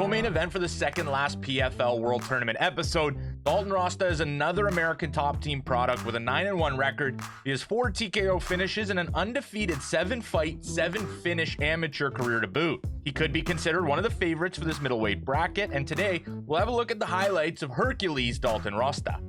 Co-main event for the second last PFL World Tournament episode. Dalton Rosta is another American top team product with a 9-1 record. He has 4 TKO finishes and an undefeated 7-fight, 7-finish amateur career to boot. He could be considered one of the favorites for this middleweight bracket, and today we'll have a look at the highlights of Hercules Dalton Rosta.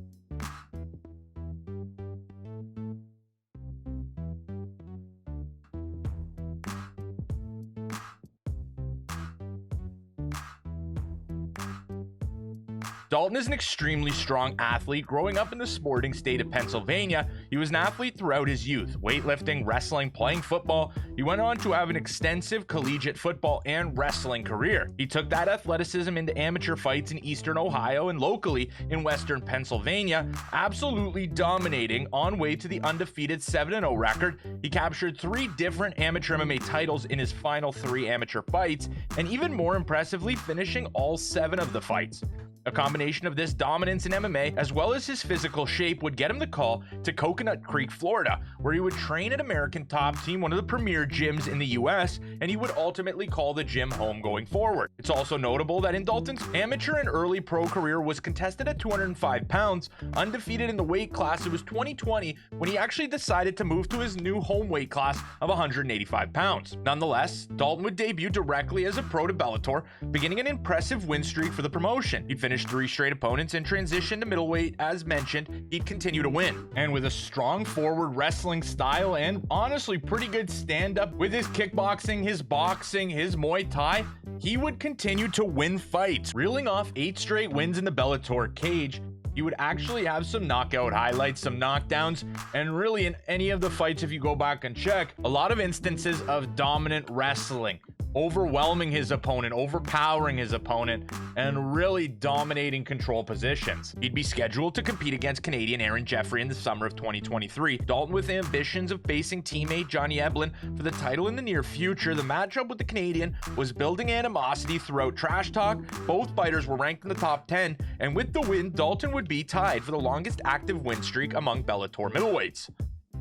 Dalton is an extremely strong athlete. Growing up in the sporting state of Pennsylvania, he was an athlete throughout his youth, weightlifting, wrestling, playing football. He went on to have an extensive collegiate football and wrestling career. He took that athleticism into amateur fights in Eastern Ohio and locally in Western Pennsylvania, absolutely dominating on way to the undefeated 7-0 record. He captured 3 different amateur MMA titles in his final 3 amateur fights, and even more impressively, finishing all 7 of the fights. A combination of this dominance in MMA, as well as his physical shape, would get him the call to Coconut Creek, Florida, where he would train at American Top Team, one of the premier gyms in the US, and he would ultimately call the gym home going forward. It's also notable that in Dalton's amateur and early pro career was contested at 205 pounds, undefeated in the weight class. It was 2020 when he actually decided to move to his new home weight class of 185 pounds. Nonetheless, Dalton would debut directly as a pro to Bellator, beginning an impressive win streak for the promotion. He'd finished 3 straight opponents and transitioned to middleweight. As mentioned, he'd continue to win. And with a strong forward wrestling style and honestly pretty good stand-up with his kickboxing, his boxing, his Muay Thai, he would continue to win fights, reeling off 8 straight wins in the Bellator cage. He would actually have some knockout highlights, some knockdowns, and really in any of the fights, if you go back and check, a lot of instances of dominant wrestling, overwhelming his opponent, overpowering his opponent, and really dominating control positions. He'd be scheduled to compete against Canadian Aaron Jeffrey in the summer of 2023. Dalton with ambitions of facing teammate Johnny Eblen for the title in the near future. The matchup with the Canadian was building animosity throughout trash talk. Both fighters were ranked in the top 10, and with the win, Dalton would be tied for the longest active win streak among Bellator middleweights.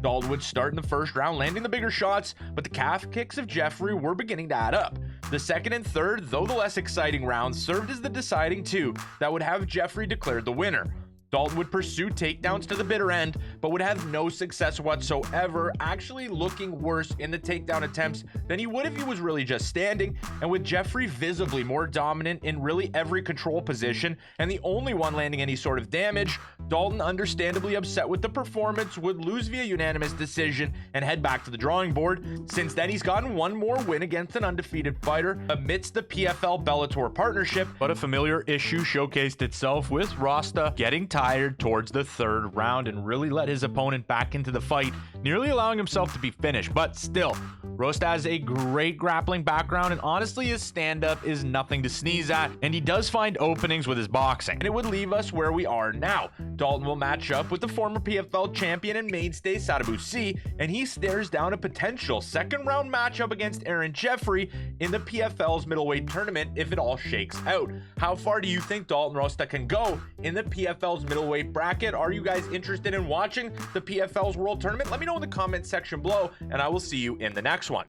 Dalton would start in the first round, landing the bigger shots, but the calf kicks of Jeffrey were beginning to add up. The second and third, though the less exciting rounds, served as the deciding 2 that would have Jeffrey declared the winner. Dalton would pursue takedowns to the bitter end, but would have no success whatsoever, actually looking worse in the takedown attempts than he would if he was really just standing, and with Jeffrey visibly more dominant in really every control position and the only one landing any sort of damage, Dalton, understandably upset with the performance, would lose via unanimous decision and head back to the drawing board. Since then, he's gotten 1 more win against an undefeated fighter amidst the PFL Bellator partnership, but a familiar issue showcased itself with Rosta getting tired towards the 3rd round and really let his opponent back into the fight, nearly allowing himself to be finished. But still, Rosta has a great grappling background, and honestly his stand-up is nothing to sneeze at, and he does find openings with his boxing. And it would leave us where we are now. Dalton will match up with the former PFL champion and mainstay Sadabusi, and he stares down a potential 2nd round matchup against Aaron Jeffrey in the PFL's middleweight tournament if it all shakes out. How far do you think Dalton Rosta can go in the PFL's middleweight bracket? Are you guys interested in watching the PFL's World Tournament? Let me know in the comment section below, and I will see you in the next one.